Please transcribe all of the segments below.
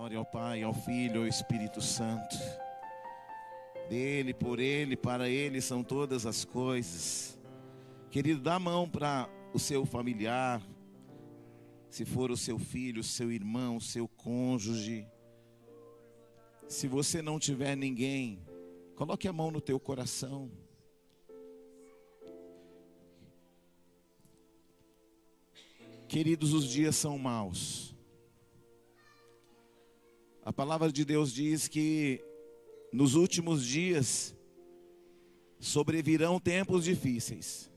Glória ao Pai, ao Filho, ao Espírito Santo. Dele, por Ele, para Ele são todas as coisas. Querido, dá a mão para o seu familiar, se for o seu filho, o seu irmão, o seu cônjuge. Se você não tiver ninguém, coloque a mão no teu coração. Queridos, os dias são maus. A palavra de Deus diz que nos últimos dias sobrevirão tempos difíceis,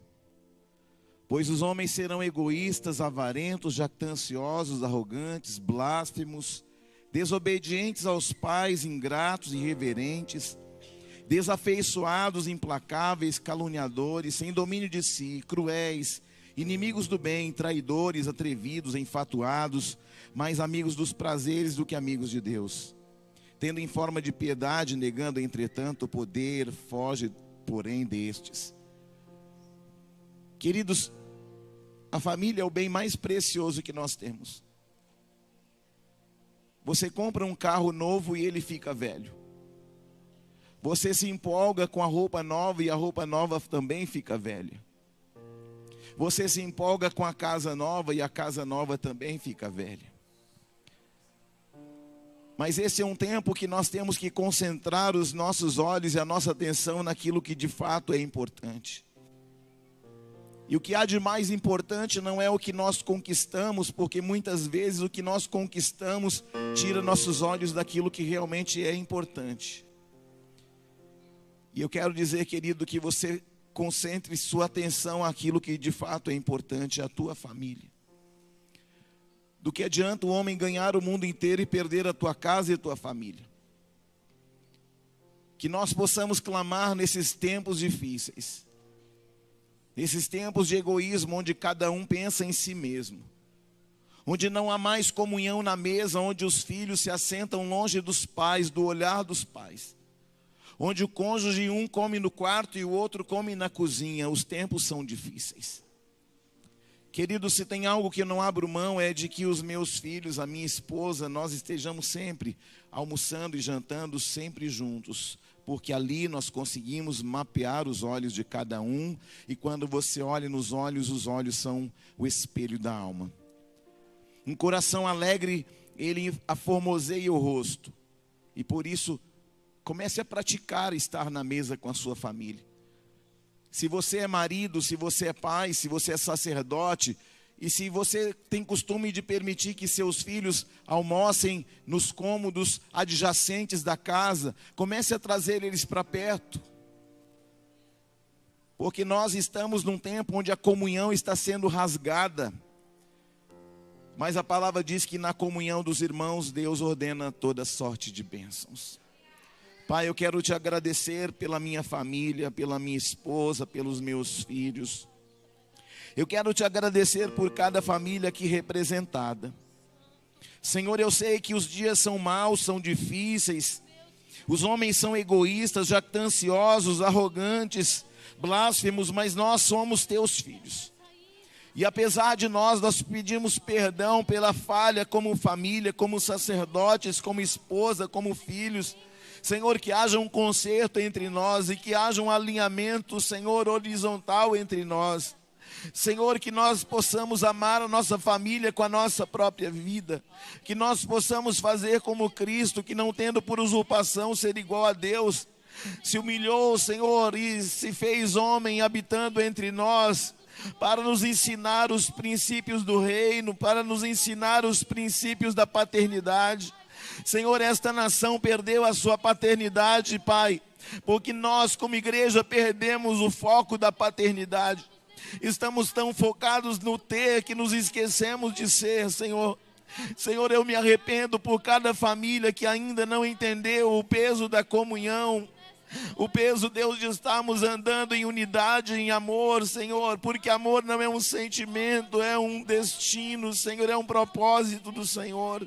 pois os homens serão egoístas, avarentos, jactanciosos, arrogantes, blasfemos, desobedientes aos pais, ingratos, irreverentes, desafeiçoados, implacáveis, caluniadores, sem domínio de si, cruéis, inimigos do bem, traidores, atrevidos, enfatuados, mais amigos dos prazeres do que amigos de Deus. Tendo em forma de piedade, negando entretanto o poder, foge porém destes. Queridos, a família é o bem mais precioso que nós temos. Você compra um carro novo e ele fica velho. Você se empolga com a roupa nova e a roupa nova também fica velha. Você se empolga com a casa nova e a casa nova também fica velha. Mas esse é um tempo que nós temos que concentrar os nossos olhos e a nossa atenção naquilo que de fato é importante. E o que há de mais importante não é o que nós conquistamos, porque muitas vezes o que nós conquistamos tira nossos olhos daquilo que realmente é importante. E eu quero dizer, querido, que você concentre sua atenção naquilo que de fato é importante, a tua família. Do que adianta o homem ganhar o mundo inteiro e perder a tua casa e a tua família? Que nós possamos clamar nesses tempos difíceis, nesses tempos de egoísmo, onde cada um pensa em si mesmo, onde não há mais comunhão na mesa, onde os filhos se assentam longe dos pais, do olhar dos pais, onde o cônjuge um come no quarto e o outro come na cozinha. Os tempos são difíceis. Querido, se tem algo que eu não abro mão é de que os meus filhos, a minha esposa, nós estejamos sempre almoçando e jantando sempre juntos, porque ali nós conseguimos mapear os olhos de cada um, e quando você olha nos olhos, os olhos são o espelho da alma. Um coração alegre, ele aformoseia o rosto, e por isso comece a praticar estar na mesa com a sua família. Se você é marido, se você é pai, se você é sacerdote, e se você tem costume de permitir que seus filhos almocem nos cômodos adjacentes da casa, comece a trazer eles para perto. Porque nós estamos num tempo onde a comunhão está sendo rasgada. Mas a palavra diz que na comunhão dos irmãos, Deus ordena toda sorte de bênçãos. Pai, eu quero te agradecer pela minha família, pela minha esposa, pelos meus filhos. Eu quero te agradecer por cada família aqui representada. Senhor, eu sei que os dias são maus, são difíceis. Os homens são egoístas, jactanciosos, arrogantes, blasfemos, mas nós somos teus filhos. E apesar de nós pedimos perdão pela falha como família, como sacerdotes, como esposa, como filhos. Senhor, que haja um conserto entre nós e que haja um alinhamento, Senhor, horizontal entre nós. Senhor, que nós possamos amar a nossa família com a nossa própria vida. Que nós possamos fazer como Cristo, que não tendo por usurpação ser igual a Deus, se humilhou, Senhor, e se fez homem habitando entre nós, para nos ensinar os princípios do reino, para nos ensinar os princípios da paternidade. Senhor, esta nação perdeu a sua paternidade, Pai, porque nós como igreja perdemos o foco da paternidade. Estamos tão focados no ter que nos esquecemos de ser, Senhor. Senhor, eu me arrependo por cada família que ainda não entendeu o peso da comunhão, o peso, Deus, de estarmos andando em unidade, em amor, Senhor, porque amor não é um sentimento, é um destino, Senhor, é um propósito do Senhor.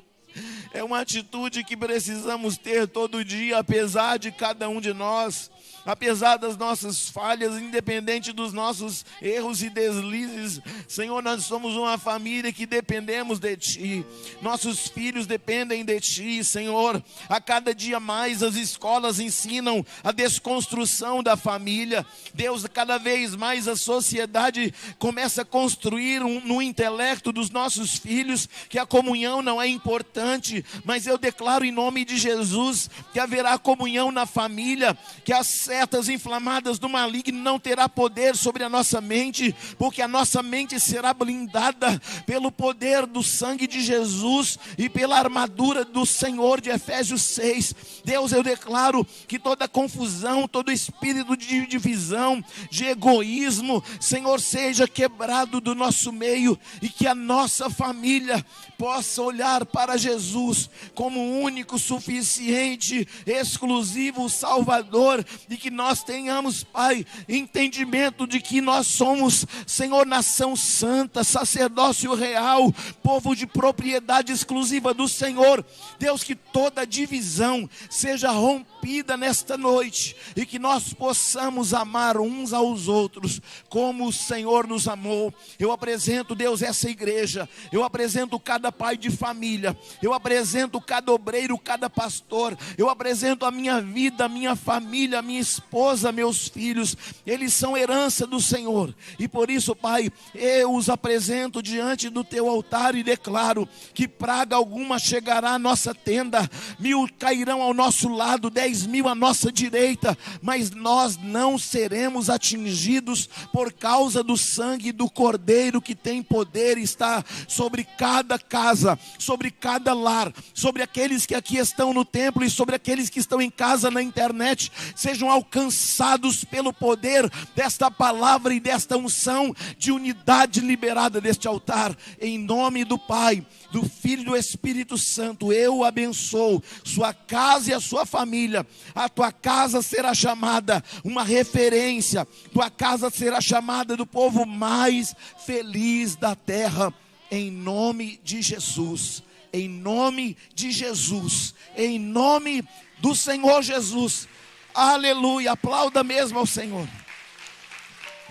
É É uma atitude que precisamos ter todo dia, apesar de cada um de nós, apesar das nossas falhas, independente dos nossos erros e deslizes. Senhor, nós somos uma família que dependemos de Ti. Nossos filhos dependem de Ti, Senhor. A cada dia mais as escolas ensinam a desconstrução da família. Deus, cada vez mais a sociedade começa a construir no intelecto dos nossos filhos que a comunhão não é importante, mas eu declaro em nome de Jesus que haverá comunhão na família, que as setas inflamadas do maligno não terá poder sobre a nossa mente, porque a nossa mente será blindada pelo poder do sangue de Jesus e pela armadura do Senhor de Efésios 6. Deus, eu declaro que toda confusão, todo espírito de divisão, de egoísmo, Senhor, seja quebrado do nosso meio, e que a nossa família possa olhar para Jesus como o único, suficiente, exclusivo Salvador, e que nós tenhamos, Pai, entendimento de que nós somos, Senhor, nação santa, sacerdócio real, povo de propriedade exclusiva do Senhor. Deus, que toda divisão seja rompida nesta noite, e que nós possamos amar uns aos outros como o Senhor nos amou. Eu apresento, Deus, essa igreja, eu apresento cada pai de família, eu apresento cada obreiro, cada pastor, eu apresento a minha vida, a minha família, a minha esposa, meus filhos. Eles são herança do Senhor, e por isso, Pai, eu os apresento diante do teu altar e declaro que praga alguma chegará à nossa tenda, 1000 cairão ao nosso lado, 10.000 à nossa direita, mas nós não seremos atingidos, por causa do sangue do Cordeiro, que tem poder e está sobre cada casa, sobre cada lar, sobre aqueles que aqui estão no templo e sobre aqueles que estão em casa na internet. Sejam alcançados pelo poder desta palavra e desta unção de unidade liberada deste altar. Em nome do Pai, do Filho e do Espírito Santo, eu abençoo sua casa e a sua família. A tua casa será chamada uma referência, tua casa será chamada do povo mais feliz da terra, em nome de Jesus, em nome de Jesus, em nome do Senhor Jesus. Aleluia, aplauda mesmo ao Senhor.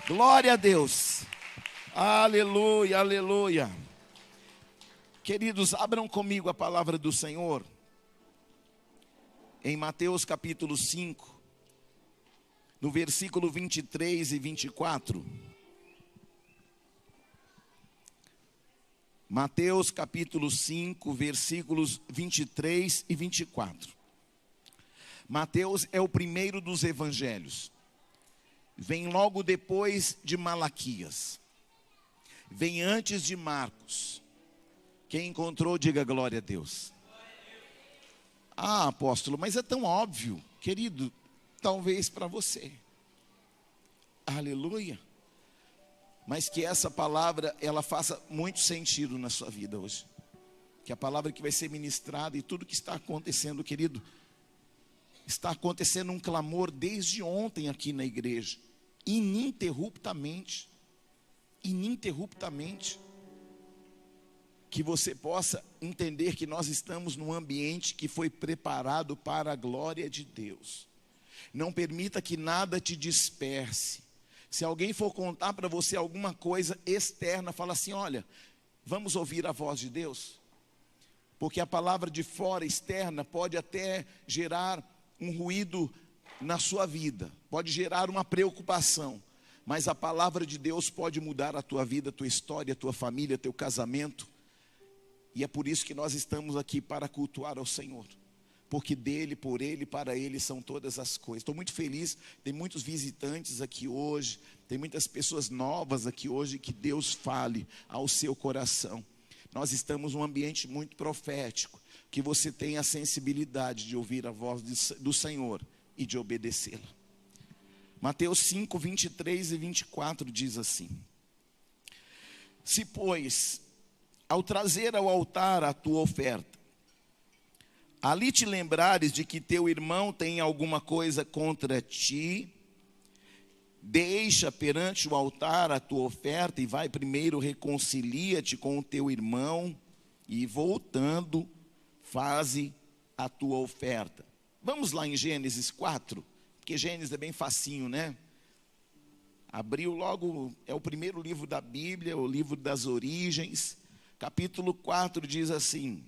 Glória a Deus. Aleluia, aleluia. Queridos, abram comigo a palavra do Senhor em Mateus capítulo 5, no versículo 23 e 24. Mateus capítulo 5, versículos 23 e 24. Mateus é o primeiro dos evangelhos. Vem logo depois de Malaquias. Vem antes de Marcos. Quem encontrou, diga glória a Deus. Ah, apóstolo, mas é tão óbvio. Querido, talvez para você. Aleluia. Mas que essa palavra, ela faça muito sentido na sua vida hoje. Que a palavra que vai ser ministrada e tudo que está acontecendo, querido, está acontecendo um clamor desde ontem aqui na igreja. Ininterruptamente. Ininterruptamente. Que você possa entender que nós estamos num ambiente que foi preparado para a glória de Deus. Não permita que nada te disperse. Se alguém for contar para você alguma coisa externa, fala assim: olha, vamos ouvir a voz de Deus. Porque a palavra de fora, externa, pode até gerar um ruído na sua vida, pode gerar uma preocupação. Mas a palavra de Deus pode mudar a tua vida, a tua história, a tua família, teu casamento. E é por isso que nós estamos aqui, para cultuar ao Senhor. Porque dele, por ele, para ele são todas as coisas. Estou muito feliz, tem muitos visitantes aqui hoje, tem muitas pessoas novas aqui hoje, que Deus fale ao seu coração. Nós estamos num ambiente muito profético, que você tenha a sensibilidade de ouvir a voz do Senhor e de obedecê-la. Mateus 5, 23 e 24 diz assim: se, pois, ao trazer ao altar a tua oferta, ali te lembrares de que teu irmão tem alguma coisa contra ti, deixa perante o altar a tua oferta e vai primeiro, reconcilia-te com o teu irmão, e voltando, faze a tua oferta. Vamos lá em Gênesis 4, porque Gênesis é bem facinho, né? Abriu logo, é o primeiro livro da Bíblia, o livro das origens. Capítulo 4 diz assim,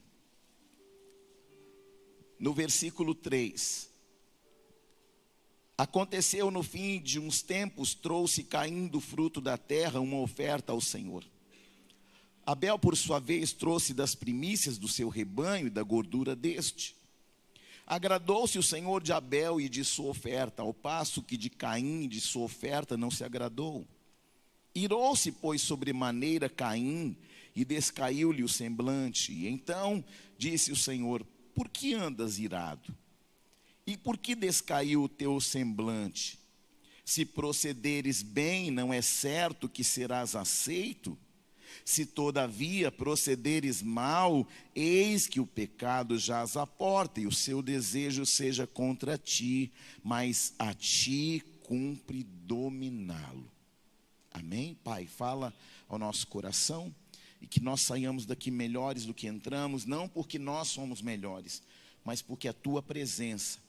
no versículo 3. Aconteceu no fim de uns tempos, trouxe Caim do fruto da terra uma oferta ao Senhor. Abel, por sua vez, trouxe das primícias do seu rebanho e da gordura deste. Agradou-se o Senhor de Abel e de sua oferta, ao passo que de Caim e de sua oferta não se agradou. Irou-se, pois, sobremaneira Caim, e descaiu-lhe o semblante. E então disse o Senhor, por que andas irado? E por que descaiu o teu semblante? Se procederes bem, não é certo que serás aceito? Se todavia procederes mal, eis que o pecado jaz à porta, e o seu desejo seja contra ti, mas a ti cumpre dominá-lo. Amém? Pai, fala ao nosso coração, e que nós saiamos daqui melhores do que entramos, não porque nós somos melhores, mas porque a tua presença,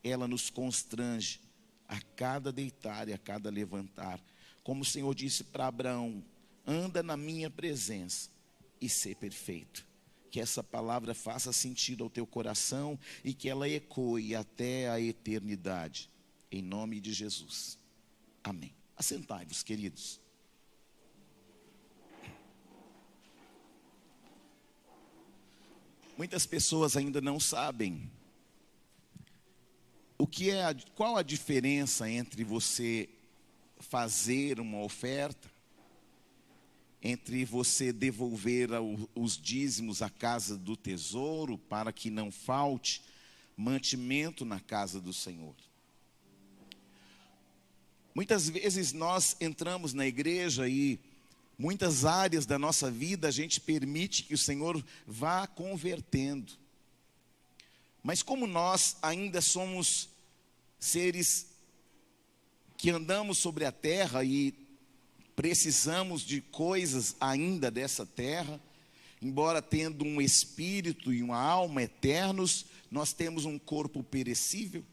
ela nos constrange a cada deitar e a cada levantar. Como o Senhor disse para Abraão, anda na minha presença e ser perfeito. Que essa palavra faça sentido ao teu coração e que ela ecoe até a eternidade. Em nome de Jesus. Amém. Assentai-vos, queridos. Muitas pessoas ainda não sabem qual a diferença entre você fazer uma oferta, entre você devolver os dízimos à casa do tesouro, para que não falte mantimento na casa do Senhor. Muitas vezes nós entramos na igreja e muitas áreas da nossa vida a gente permite que o Senhor vá convertendo. Mas como nós ainda somos seres que andamos sobre a terra e precisamos de coisas ainda dessa terra, embora tendo um espírito e uma alma eternos, nós temos um corpo perecível.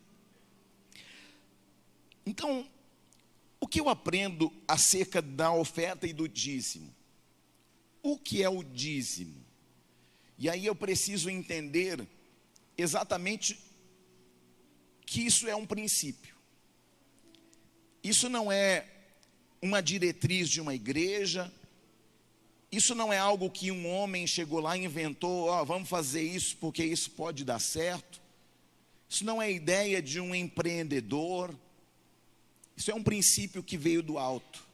Então, o que eu aprendo acerca da oferta e do dízimo? O que é o dízimo? E aí eu preciso entender exatamente que isso é um princípio. Isso não é uma diretriz de uma igreja, isso não é algo que um homem chegou lá e inventou, vamos fazer isso porque isso pode dar certo. Isso não é ideia de um empreendedor, isso é um princípio que veio do alto.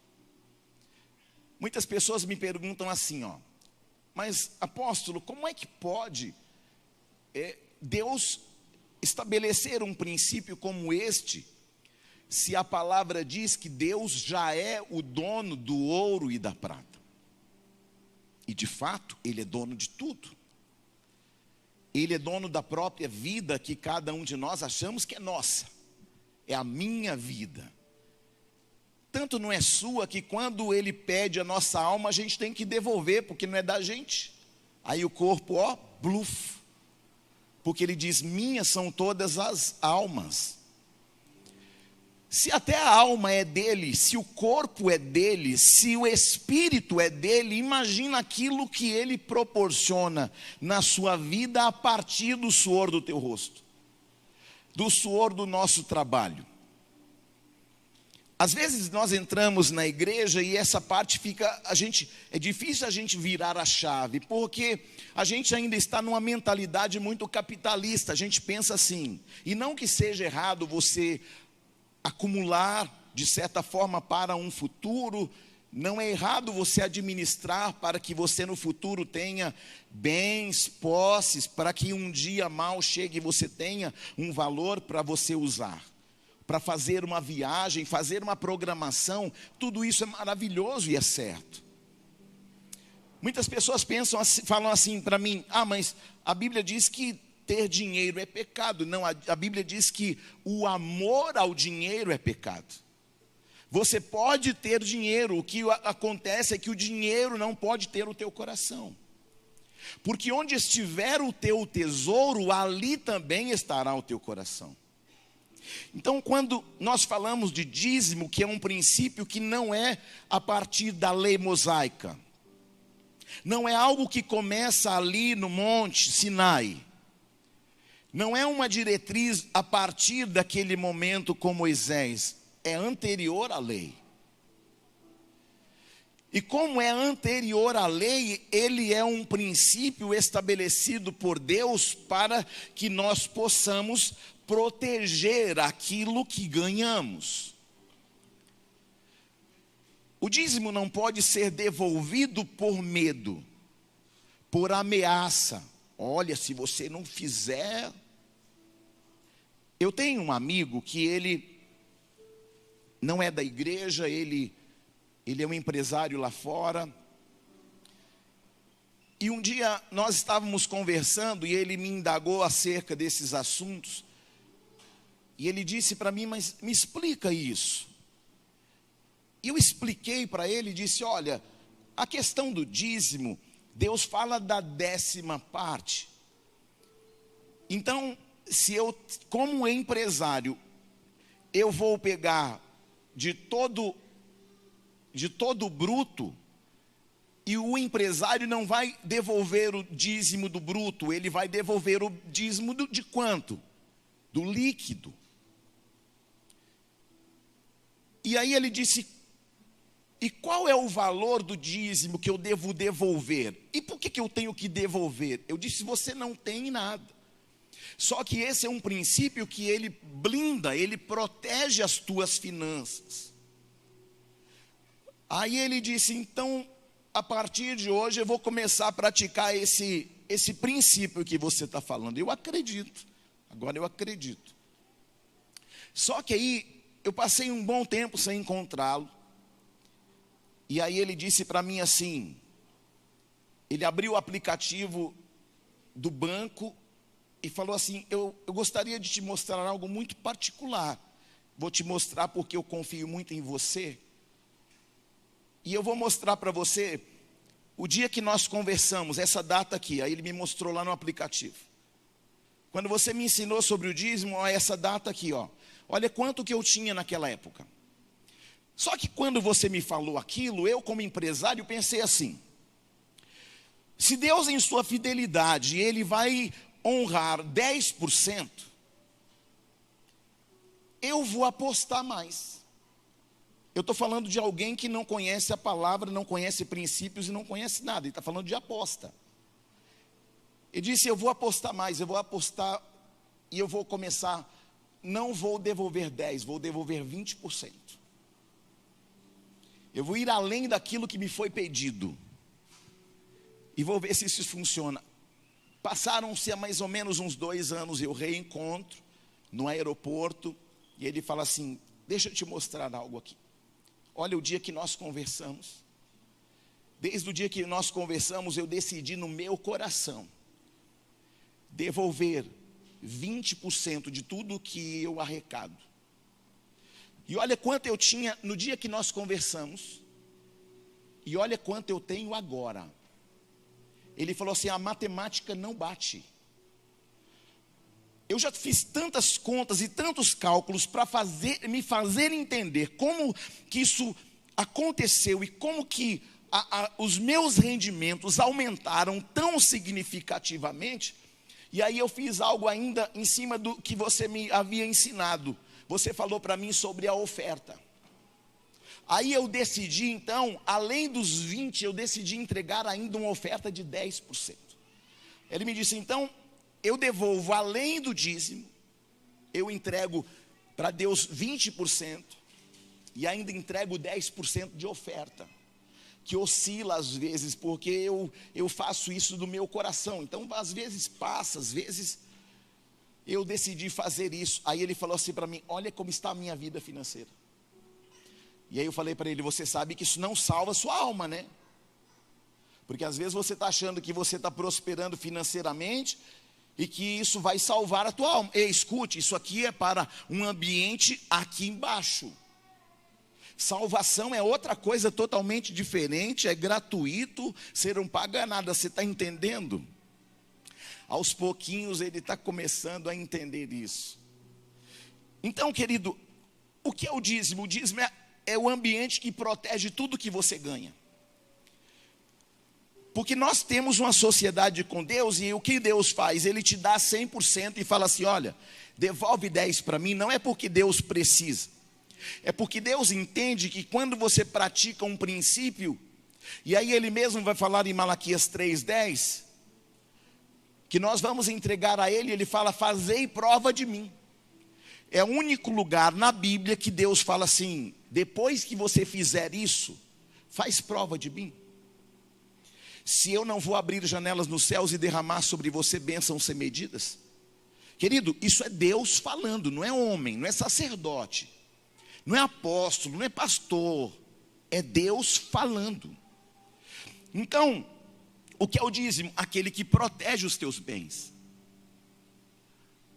Muitas pessoas me perguntam assim, mas apóstolo, como é que pode Deus estabelecer um princípio como este, se a palavra diz que Deus já é o dono do ouro e da prata? E de fato, Ele é dono de tudo. Ele é dono da própria vida que cada um de nós achamos que é nossa. É a minha vida. Tanto não é sua que quando Ele pede a nossa alma, a gente tem que devolver, porque não é da gente. Aí o corpo, bluf. Porque Ele diz, minhas são todas as almas. Se até a alma é dele, se o corpo é dele, se o espírito é dele, imagina aquilo que Ele proporciona na sua vida a partir do suor do teu rosto, do suor do nosso trabalho. Às vezes nós entramos na igreja e essa parte é difícil a gente virar a chave, porque a gente ainda está numa mentalidade muito capitalista. A gente pensa assim, e não que seja errado você acumular de certa forma para um futuro, não é errado você administrar para que você no futuro tenha bens, posses, para que um dia mal chegue e você tenha um valor para você usar. Para fazer uma viagem, fazer uma programação, tudo isso é maravilhoso e é certo. Muitas pessoas falam assim para mim, mas a Bíblia diz que ter dinheiro é pecado. Não, a Bíblia diz que o amor ao dinheiro é pecado. Você pode ter dinheiro, o que acontece é que o dinheiro não pode ter o teu coração. Porque onde estiver o teu tesouro, ali também estará o teu coração. Então, quando nós falamos de dízimo, que é um princípio que não é a partir da lei mosaica, não é algo que começa ali no Monte Sinai, não é uma diretriz a partir daquele momento com Moisés, é anterior à lei. E como é anterior à lei, ele é um princípio estabelecido por Deus para que nós possamos proteger aquilo que ganhamos. O dízimo não pode ser devolvido por medo, por ameaça. Olha, se você não fizer... Eu tenho um amigo que ele não é da igreja, ele é um empresário lá fora. E um dia nós estávamos conversando e ele me indagou acerca desses assuntos. E ele disse para mim, mas me explica isso. E eu expliquei para ele e disse, olha, a questão do dízimo, Deus fala da 10ª parte. Então, se eu, como empresário, eu vou pegar de todo o bruto, e o empresário não vai devolver o dízimo do bruto, ele vai devolver o dízimo de quanto? Do líquido. E aí ele disse, e qual é o valor do dízimo que eu devo devolver? E por que eu tenho que devolver? Eu disse, você não tem nada. Só que esse é um princípio que ele blinda, ele protege as tuas finanças. Aí ele disse, então, a partir de hoje eu vou começar a praticar esse princípio que você está falando. Eu acredito, agora eu acredito. Só que aí, eu passei um bom tempo sem encontrá-lo. E aí ele disse para mim assim, ele abriu o aplicativo do banco e falou assim, eu gostaria de te mostrar algo muito particular. Vou te mostrar porque eu confio muito em você. E eu vou mostrar para você o dia que nós conversamos, essa data aqui. Aí ele me mostrou lá no aplicativo. Quando você me ensinou sobre o dízimo, ó, essa data aqui, ó. Olha quanto que eu tinha naquela época. Só que quando você me falou aquilo, eu como empresário pensei assim, se Deus em sua fidelidade, Ele vai honrar 10%, eu vou apostar mais. Eu estou falando de alguém que não conhece a palavra, não conhece princípios e não conhece nada, ele está falando de aposta. Ele disse, eu vou apostar mais, eu vou apostar e eu vou começar, não vou devolver 10%, vou devolver 20%. Eu vou ir além daquilo que me foi pedido. E vou ver se isso funciona. Passaram-se há mais ou menos uns 2 anos, eu reencontro no aeroporto, e ele fala assim, deixa eu te mostrar algo aqui. Olha o dia que nós conversamos. Desde o dia que nós conversamos, eu decidi no meu coração devolver 20% de tudo que eu arrecado. E olha quanto eu tinha no dia que nós conversamos, e olha quanto eu tenho agora. Ele falou assim, a matemática não bate. Eu já fiz tantas contas e tantos cálculos para me fazer entender como que isso aconteceu e como que os meus rendimentos aumentaram tão significativamente. E aí eu fiz algo ainda em cima do que você me havia ensinado. Você falou para mim sobre a oferta. Aí eu decidi então, além dos 20%, eu decidi entregar ainda uma oferta de 10%. Ele me disse, então, eu devolvo além do dízimo, eu entrego para Deus 20%, e ainda entrego 10% de oferta, que oscila às vezes, porque eu faço isso do meu coração. Então, às vezes passa, às vezes eu decidi fazer isso. Aí ele falou assim para mim, olha como está a minha vida financeira. E aí eu falei para ele, você sabe que isso não salva a sua alma, né? Porque às vezes você está achando que você está prosperando financeiramente e que isso vai salvar a tua alma. Ei, escute, isso aqui é para um ambiente aqui embaixo. Salvação é outra coisa totalmente diferente, é gratuito, você não paga nada, você está entendendo? Aos pouquinhos ele está começando a entender isso. Então, querido, o que é o dízimo? O dízimo é o ambiente que protege tudo que você ganha. Porque nós temos uma sociedade com Deus, e o que Deus faz? Ele te dá 100% e fala assim, olha, devolve 10 para mim, não é porque Deus precisa. É porque Deus entende que quando você pratica um princípio, e aí ele mesmo vai falar em Malaquias 3:10, que nós vamos entregar a ele, ele fala, fazei prova de mim. É o único lugar na Bíblia que Deus fala assim, depois que você fizer isso, faz prova de mim. Se eu não vou abrir janelas nos céus e derramar sobre você bênçãos sem medidas. Querido, isso é Deus falando, não é homem, não é sacerdote, não é apóstolo, não é pastor, é Deus falando. Então, o que é o dízimo? Aquele que protege os teus bens.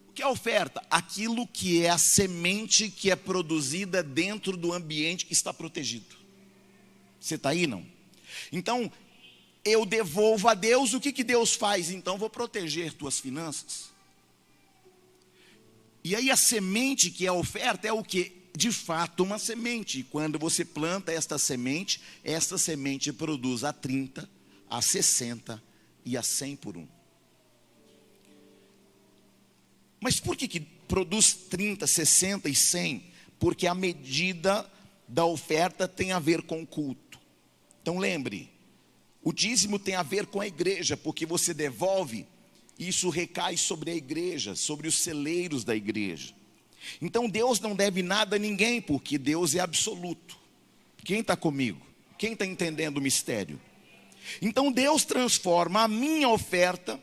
O que é a oferta? Aquilo que é a semente que é produzida dentro do ambiente que está protegido. Você está aí, não? Então, eu devolvo a Deus, o que Deus faz? Então, vou proteger tuas finanças. E aí a semente que é a oferta é o que? De fato uma semente, e quando você planta esta semente produz a 30, a 60 e a 100 por um. Mas por que produz 30, 60 e 100? Porque a medida da oferta tem a ver com o culto. Então lembre, o dízimo tem a ver com a igreja, porque você devolve, isso recai sobre a igreja, sobre os celeiros da igreja. Então Deus não deve nada a ninguém, porque Deus é absoluto. Quem está comigo? Quem está entendendo o mistério? Então Deus transforma a minha oferta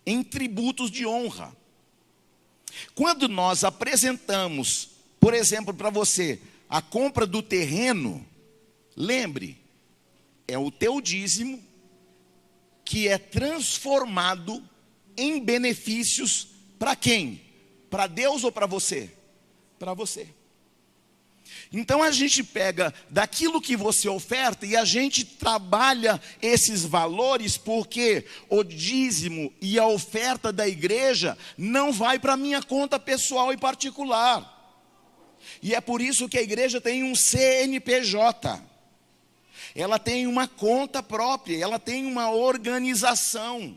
em tributos de honra. Quando nós apresentamos, por exemplo, para você, a compra do terreno, lembre, é o teu dízimo que é transformado em benefícios para quem? Para Deus ou para você? Para você. Então a gente pega daquilo que você oferta e a gente trabalha esses valores, porque o dízimo e a oferta da igreja não vai para a minha conta pessoal e particular. E é por isso que a igreja tem um CNPJ. Ela tem uma conta própria, ela tem uma organização.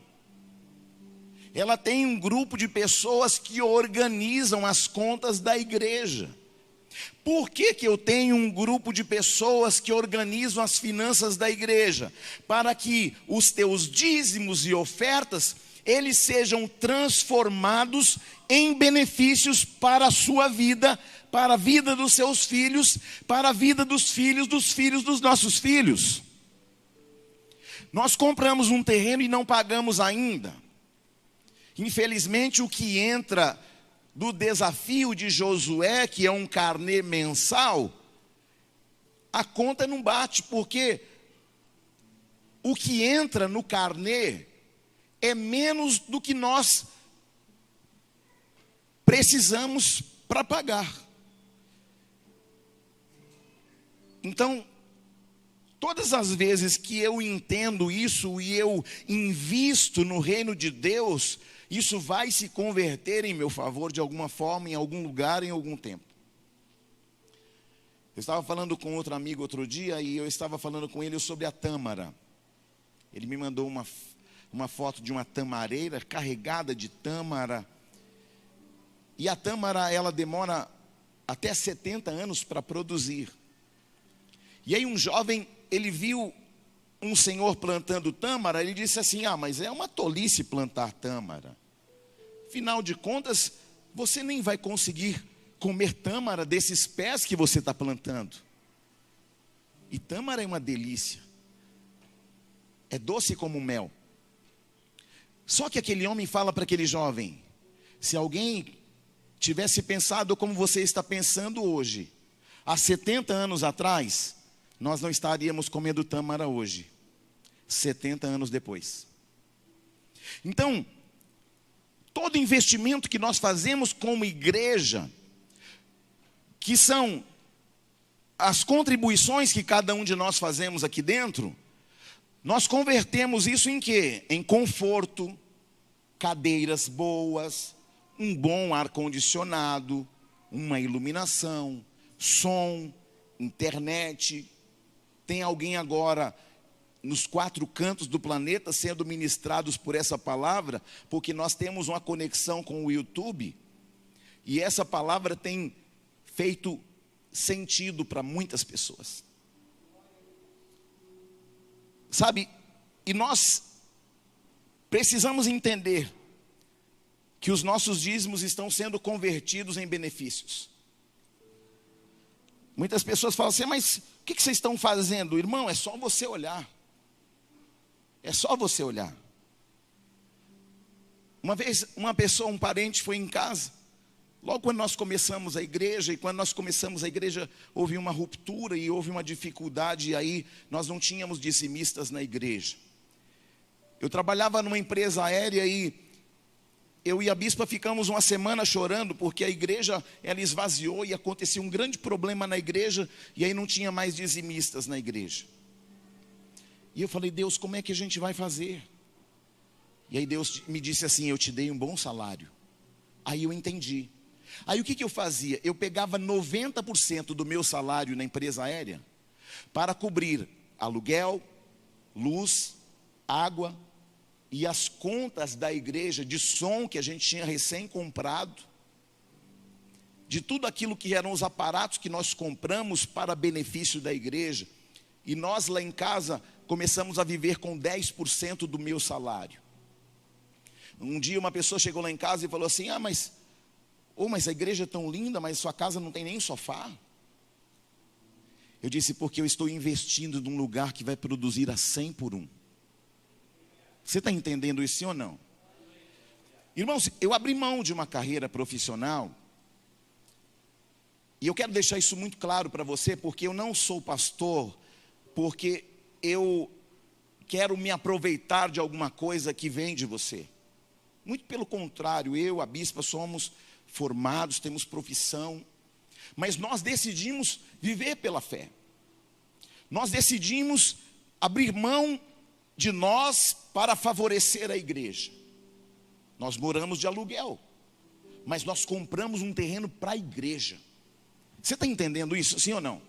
Ela tem um grupo de pessoas que organizam as contas da igreja. Por que eu tenho um grupo de pessoas que organizam as finanças da igreja? Para que os teus dízimos e ofertas, eles sejam transformados em benefícios para a sua vida, para a vida dos seus filhos, para a vida dos filhos dos nossos filhos. Nós compramos um terreno e não pagamos ainda. Infelizmente, o que entra do desafio de Josué, que é um carnê mensal, a conta não bate, porque o que entra no carnê é menos do que nós precisamos para pagar. Então, todas as vezes que eu entendo isso e eu invisto no reino de Deus, isso vai se converter em meu favor de alguma forma, em algum lugar, em algum tempo. Eu estava falando com outro amigo outro dia e eu estava falando com ele sobre a tâmara. Ele me mandou uma foto de uma tamareira carregada de tâmara. E a tâmara, ela demora até 70 anos para produzir. E aí um jovem, ele viu um senhor plantando tâmara, ele disse assim, mas é uma tolice plantar tâmara. Afinal de contas, você nem vai conseguir comer tâmara desses pés que você está plantando. E tâmara é uma delícia. É doce como mel. Só que aquele homem fala para aquele jovem, se alguém tivesse pensado como você está pensando hoje, há 70 anos atrás, nós não estaríamos comendo tâmara hoje, 70 anos depois. Então, todo investimento que nós fazemos como igreja, que são as contribuições que cada um de nós fazemos aqui dentro, nós convertemos isso em quê? Em conforto, cadeiras boas, um bom ar-condicionado, uma iluminação, som, internet. Tem alguém agora nos 4 cantos do planeta sendo ministrados por essa palavra, porque nós temos uma conexão com o YouTube, e essa palavra tem feito sentido para muitas pessoas. Sabe, e nós precisamos entender que os nossos dízimos estão sendo convertidos em benefícios. Muitas pessoas falam assim, mas o que vocês estão fazendo? Irmão, é só você olhar. É só você olhar. Uma vez, uma pessoa, um parente foi em casa, logo quando nós começamos a igreja, houve uma ruptura e houve uma dificuldade, e aí nós não tínhamos dizimistas na igreja. Eu trabalhava numa empresa aérea e eu e a bispa ficamos uma semana chorando, porque a igreja, ela esvaziou e acontecia um grande problema na igreja, e aí não tinha mais dizimistas na igreja. E eu falei, Deus, como é que a gente vai fazer? E aí Deus me disse assim, eu te dei um bom salário. Aí eu entendi. Aí o que eu fazia? Eu pegava 90% do meu salário na empresa aérea para cobrir aluguel, luz, água e as contas da igreja de som que a gente tinha recém comprado, de tudo aquilo que eram os aparatos que nós compramos para benefício da igreja. E nós lá em casa começamos a viver com 10% do meu salário. Um dia uma pessoa chegou lá em casa e falou assim, mas a igreja é tão linda, mas sua casa não tem nem sofá. Eu disse, porque eu estou investindo num lugar que vai produzir a 100 por 1. Você está entendendo isso, sim ou não? Irmãos, eu abri mão de uma carreira profissional, e eu quero deixar isso muito claro para você, porque eu não sou pastor, porque eu quero me aproveitar de alguma coisa que vem de você. Muito pelo contrário, eu, a bispa, somos formados, temos profissão, mas nós decidimos viver pela fé. Nós decidimos abrir mão de nós para favorecer a igreja. Nós moramos de aluguel, mas nós compramos um terreno para a igreja. Você está entendendo isso, sim ou não?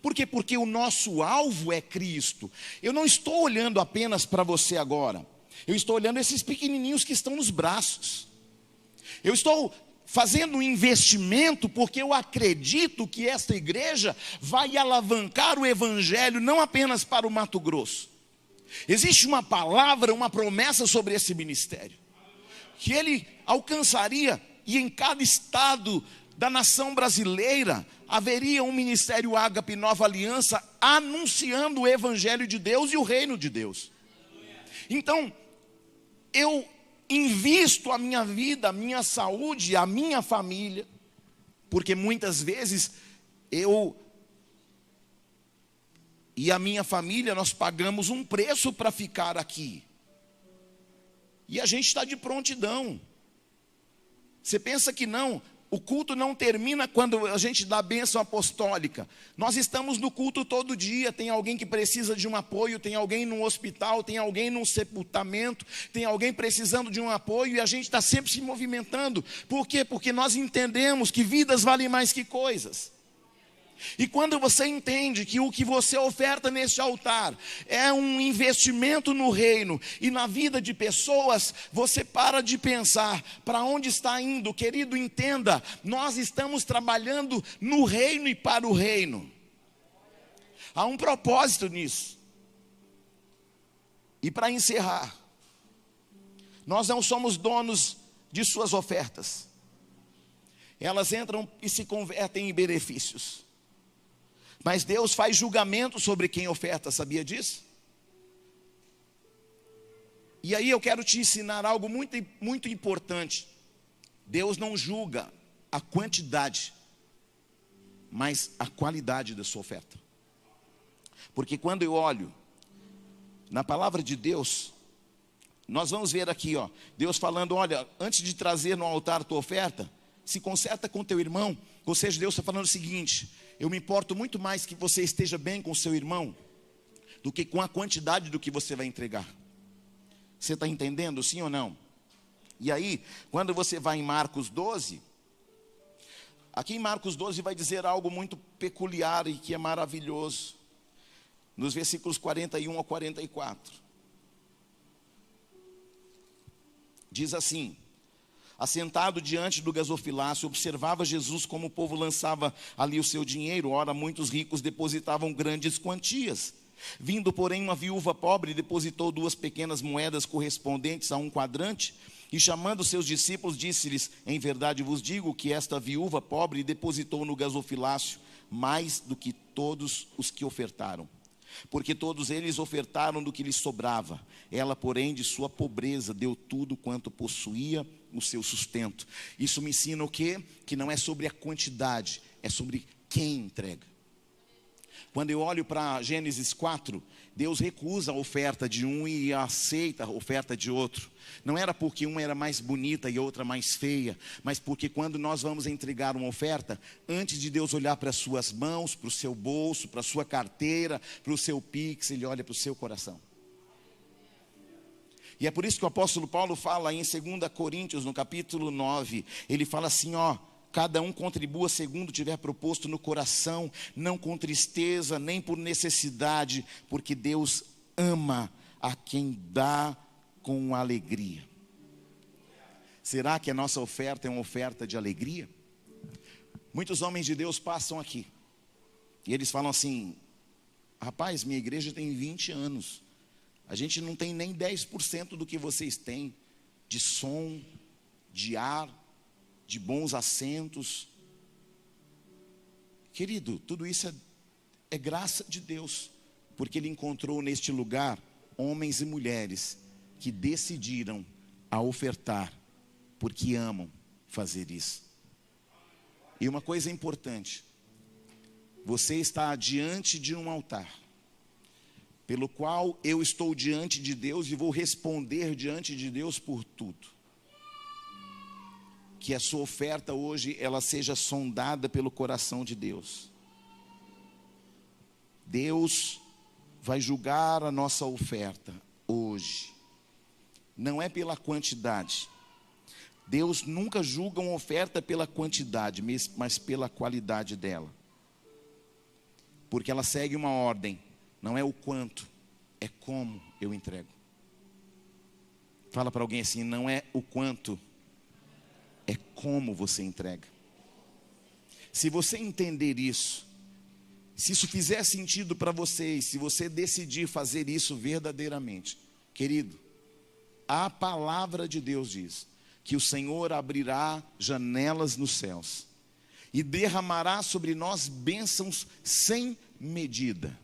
Por quê? Porque o nosso alvo é Cristo. Eu não estou olhando apenas para você agora. Eu estou olhando esses pequenininhos que estão nos braços. Eu estou fazendo um investimento porque eu acredito que esta igreja vai alavancar o evangelho não apenas para o Mato Grosso. Existe uma palavra, uma promessa sobre esse ministério, que ele alcançaria, e em cada estado da nação brasileira haveria um ministério Ágape Nova Aliança anunciando o evangelho de Deus e o reino de Deus. Então, eu invisto a minha vida, a minha saúde, a minha família, porque muitas vezes eu e a minha família, nós pagamos um preço para ficar aqui, e a gente está de prontidão. Você pensa que não? O culto não termina quando a gente dá a bênção apostólica. Nós estamos no culto todo dia. Tem alguém que precisa de um apoio, tem alguém num hospital, tem alguém num sepultamento, tem alguém precisando de um apoio, e a gente está sempre se movimentando. Por quê? Porque nós entendemos que vidas valem mais que coisas. E quando você entende que o que você oferta neste altar é um investimento no reino e na vida de pessoas, você para de pensar para onde está indo. Querido, entenda, nós estamos trabalhando no reino e para o reino. Há um propósito nisso. E para encerrar, nós não somos donos de suas ofertas. Elas entram e se convertem em benefícios. Mas Deus faz julgamento sobre quem oferta, sabia disso? E aí eu quero te ensinar algo muito, muito importante. Deus não julga a quantidade, mas a qualidade da sua oferta. Porque quando eu olho na palavra de Deus, nós vamos ver aqui, Deus falando, olha, antes de trazer no altar a tua oferta, se conserta com teu irmão. Ou seja, Deus está falando o seguinte: Eu me importo muito mais que você esteja bem com o seu irmão do que com a quantidade do que você vai entregar. Você está entendendo, sim ou não? E aí, quando você vai em Marcos 12, aqui em Marcos 12 vai dizer algo muito peculiar e que é maravilhoso. Nos versículos 41 a 44. Diz assim: assentado diante do gasofilácio, observava Jesus como o povo lançava ali o seu dinheiro. Ora, muitos ricos depositavam grandes quantias. Vindo, porém, uma viúva pobre, depositou 2 pequenas moedas correspondentes a 1 quadrante, e chamando seus discípulos, disse-lhes: em verdade vos digo que esta viúva pobre depositou no gasofilácio mais do que todos os que ofertaram. Porque todos eles ofertaram do que lhes sobrava. Ela, porém, de sua pobreza, deu tudo quanto possuía, o seu sustento. Isso me ensina o quê? Que não é sobre a quantidade, é sobre quem entrega. Quando eu olho para Gênesis 4, Deus recusa a oferta de um e aceita a oferta de outro. Não era porque uma era mais bonita e outra mais feia, mas porque quando nós vamos entregar uma oferta, antes de Deus olhar para as suas mãos, para o seu bolso, para a sua carteira, para o seu Pix, Ele olha para o seu coração. E é por isso que o apóstolo Paulo fala em 2 Coríntios, no capítulo 9, ele fala assim, cada um contribua segundo tiver proposto no coração, não com tristeza, nem por necessidade, porque Deus ama a quem dá com alegria. Será que a nossa oferta é uma oferta de alegria? Muitos homens de Deus passam aqui, e eles falam assim: rapaz, minha igreja tem 20 anos, a gente não tem nem 10% do que vocês têm, de som, de ar, de bons assentos. Querido, tudo isso é graça de Deus, porque Ele encontrou neste lugar homens e mulheres que decidiram a ofertar, porque amam fazer isso. E uma coisa importante: você está diante de um altar, pelo qual eu estou diante de Deus e vou responder diante de Deus por tudo. Que a sua oferta hoje, ela seja sondada pelo coração de Deus. Deus vai julgar a nossa oferta hoje. Não é pela quantidade. Deus nunca julga uma oferta pela quantidade, mas pela qualidade dela. Porque ela segue uma ordem. Não é o quanto, é como eu entrego. Fala para alguém assim: não é o quanto, é como você entrega. Se você entender isso, se isso fizer sentido para você, e se você decidir fazer isso verdadeiramente, querido, a palavra de Deus diz que o Senhor abrirá janelas nos céus e derramará sobre nós bênçãos sem medida.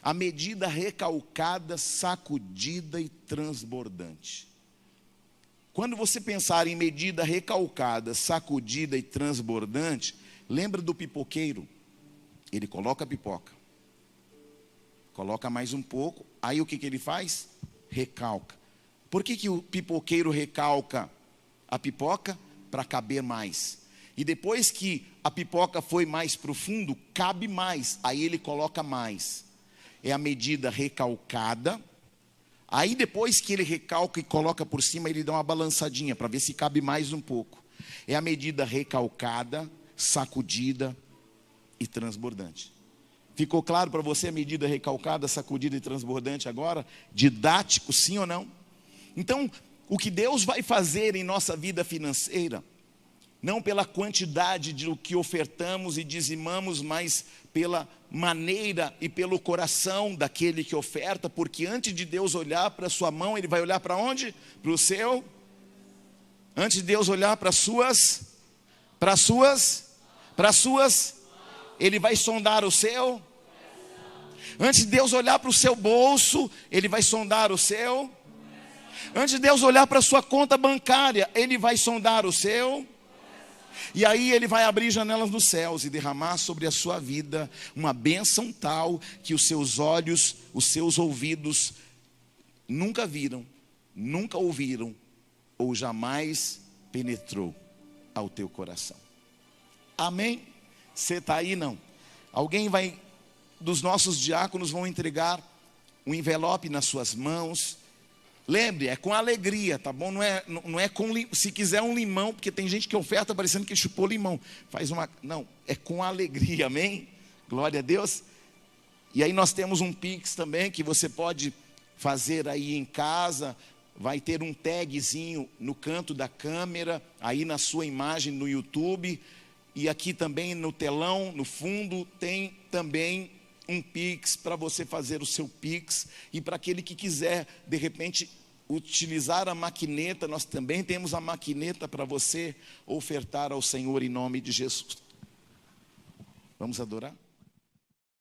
A medida recalcada, sacudida e transbordante. Quando você pensar em medida recalcada, sacudida e transbordante, lembra do pipoqueiro. Ele coloca a pipoca, coloca mais um pouco, aí o que ele faz? Recalca. Por que o pipoqueiro recalca a pipoca? Para caber mais. E depois que a pipoca foi mais profundo, cabe mais, aí ele coloca mais. É a medida recalcada. Aí depois que ele recalca e coloca por cima, ele dá uma balançadinha para ver se cabe mais um pouco. É a medida recalcada, sacudida e transbordante. Ficou claro para você a medida recalcada, sacudida e transbordante agora? Didático, sim ou não? Então, o que Deus vai fazer em nossa vida financeira, não pela quantidade de o que ofertamos e dizimamos, mas pela maneira e pelo coração daquele que oferta, porque antes de Deus olhar para a sua mão, Ele vai olhar para onde? Para o seu. Antes de Deus olhar para as suas, Ele vai sondar o seu. Antes de Deus olhar para o seu bolso, Ele vai sondar o seu. Antes de Deus olhar para a sua conta bancária, Ele vai sondar o seu. E aí Ele vai abrir janelas nos céus e derramar sobre a sua vida uma bênção tal que os seus olhos, os seus ouvidos nunca viram, nunca ouviram ou jamais penetrou ao teu coração. Amém? Você está aí não? dos nossos diáconos vão entregar um envelope nas suas mãos. Lembre, é com alegria, tá bom? Não é com, se quiser um limão, porque tem gente que oferta parecendo que chupou limão. Não, é com alegria, amém? Glória a Deus. E aí nós temos um Pix também, que você pode fazer aí em casa. Vai ter um tagzinho no canto da câmera, aí na sua imagem no YouTube. E aqui também no telão, no fundo, tem também um Pix para você fazer o seu Pix. E para aquele que quiser, de repente, utilizar a maquineta, nós também temos a maquineta para você ofertar ao Senhor em nome de Jesus. Vamos adorar?